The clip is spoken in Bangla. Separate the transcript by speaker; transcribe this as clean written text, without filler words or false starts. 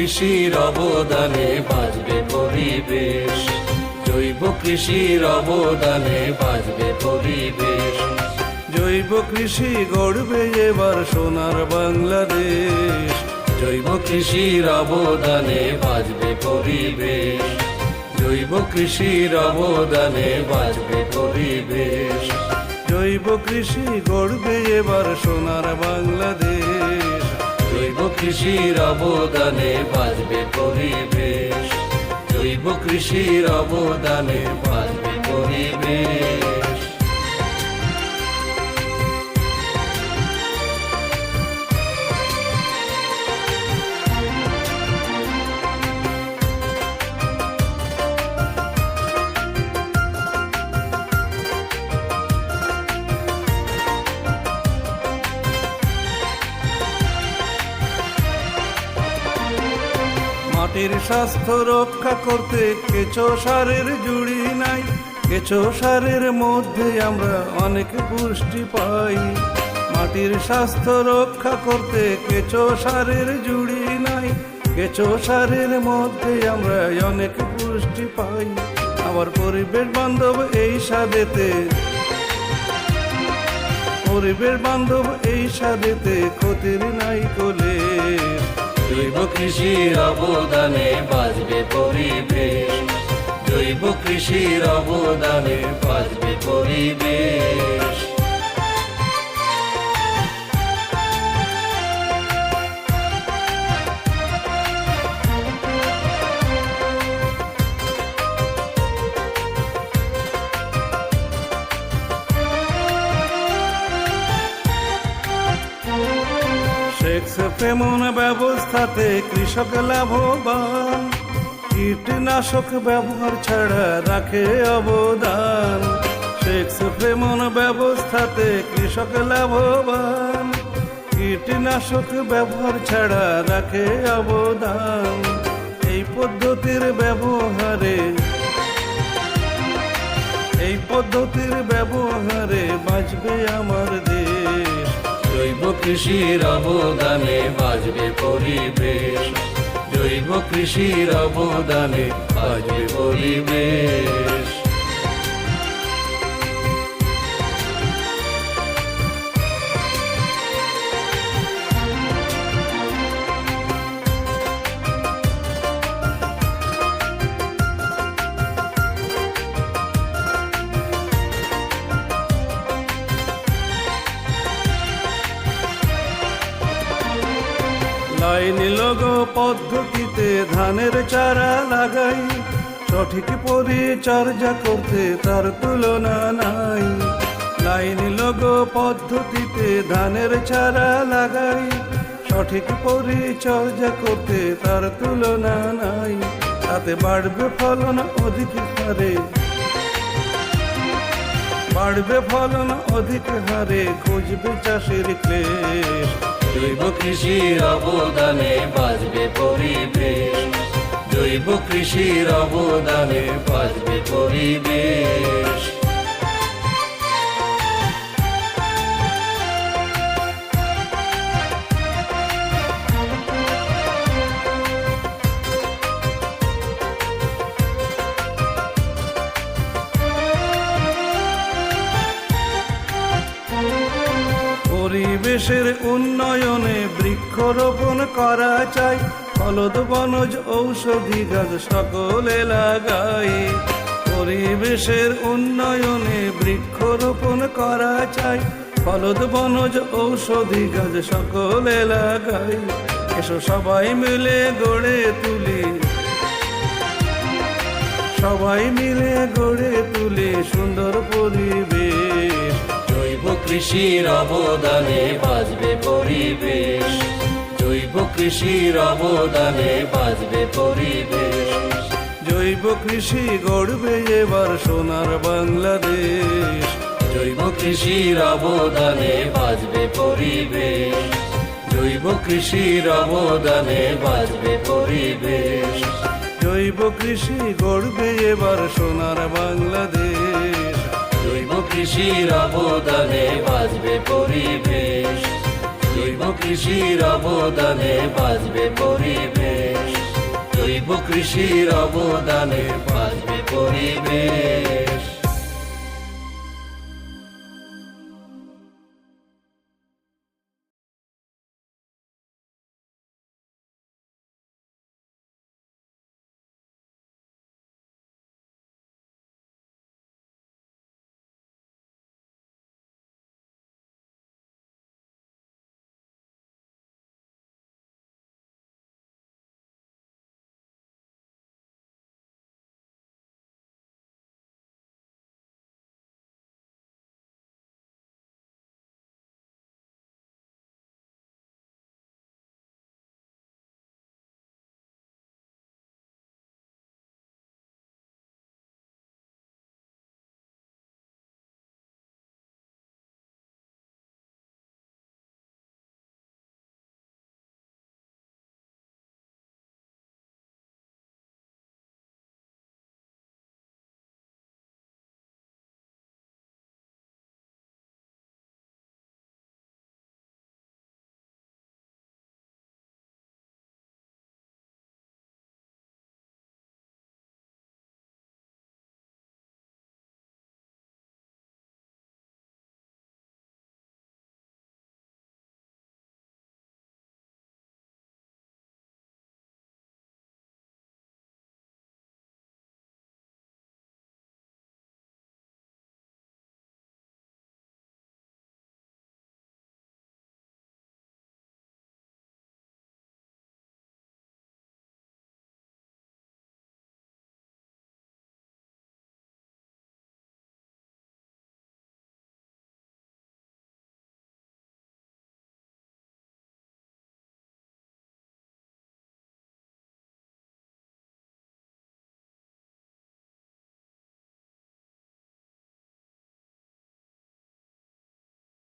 Speaker 1: কৃষির অবদানে বাঁচবে পরিবেশ, জৈব কৃষির অবদানে বাঁচবে পরিবেশ।
Speaker 2: জৈব কৃষি গড়বে এবার সোনার বাংলাদেশ,
Speaker 1: জৈব কৃষির অবদানে বাঁচবে পরিবেশ, জৈব কৃষির অবদানে বাঁচবে পরিবেশ।
Speaker 2: জৈব কৃষি গড়বে এবার সোনার বাংলাদেশ,
Speaker 1: জৈব কৃষির অবদানে বাঁচবে পরিবেশ, জৈব কৃষির অবদানে বাঁচবে পরিবেশ।
Speaker 2: মাটির স্বাস্থ্য রক্ষা করতে কেঁচো সারের জুড়ি নাই, কেঁচো সারের মধ্যে আমরা অনেক পুষ্টি পাই। মাটির স্বাস্থ্য রক্ষা করতে কেঁচো সারের জুড়ি নাই, কেঁচো সারের মধ্যে আমরা অনেক পুষ্টি পাই। আবার পরিবেশ বান্ধব এই সারেতে, পরিবেশ বান্ধব এই সারেতে ক্ষতির নাই কোলে।
Speaker 1: জৈব কৃষির অবদানে বাঁচবে পরিবেশ, জৈব কৃষির অবদানে বাঁচবে পরিবেশ।
Speaker 2: সেক্স ফেমন ব্যবস্থাতে কৃষক লাভবান, কীটনাশক ব্যবহার ছাড়া রাখে অবদান। সেক্স ফেমন ব্যবস্থাতে কৃষক লাভবান, কীটনাশক ব্যবহার ছাড়া রাখে অবদান। এই পদ্ধতির ব্যবহারে, এই পদ্ধতির ব্যবহারে বাঁচবে আমার দেশ।
Speaker 1: জৈব কৃষির অবদানে বাঁচবে পরিবেশ, জৈব কৃষির অবদানে বাঁচবে পরিবেশ।
Speaker 2: লাইন লগো পদ্ধতিতে ধানের চারা লাগাই, সঠিক পরিচর্যা করতে তার তুলনা নাই। লাইন লগো পদ্ধতিতে ধানের চারা লাগাই, সঠিক পরিচর্যা করতে তার তুলনা নাই। তাতে বাড়বে ফলন অধিক হারে, বাড়বে ফলন অধিক হারে, খুঁজবে চাষের ক্লেশ।
Speaker 1: জৈব কৃষির অবদানে বাঁচবে পরিবেশ, জৈব কৃষির অবদানে বাঁচবে পরিবেশ।
Speaker 2: পরিবেশের উন্নয়নে বৃক্ষরোপণ করা চাই, ফলদ বনজ ঔষধি গাছ সকলে লাগাই। পরিবেশের উন্নয়নে বৃক্ষরোপণ করা চাই, ফলদ বনজ ঔষধি গাছ সকলে লাগাই। এসো সবাই মিলে গড়ে তুলি, সবাই মিলে গড়ে তুলি সুন্দর পরিবেশ।
Speaker 1: জৈব কৃষির অবদানে বাঁচবে পরিবেশ, জৈব কৃষির অবদানে বাঁচবে পরিবেশ।
Speaker 2: জৈব কৃষি গড়বে এবার সোনার বাংলাদেশ,
Speaker 1: জৈব কৃষির অবদানে বাঁচবে পরিবেশ, জৈব কৃষির অবদানে বাঁচবে পরিবেশ।
Speaker 2: জৈব কৃষি গড়বে এবার সোনার বাংলাদেশ,
Speaker 1: জৈব কৃষির অবদানে বাঁচবে পরিবেশ, জৈব কৃষির অবদানে বাঁচবে পরিবেশ, জৈব কৃষির অবদানে বাঁচবে পরিবেশ।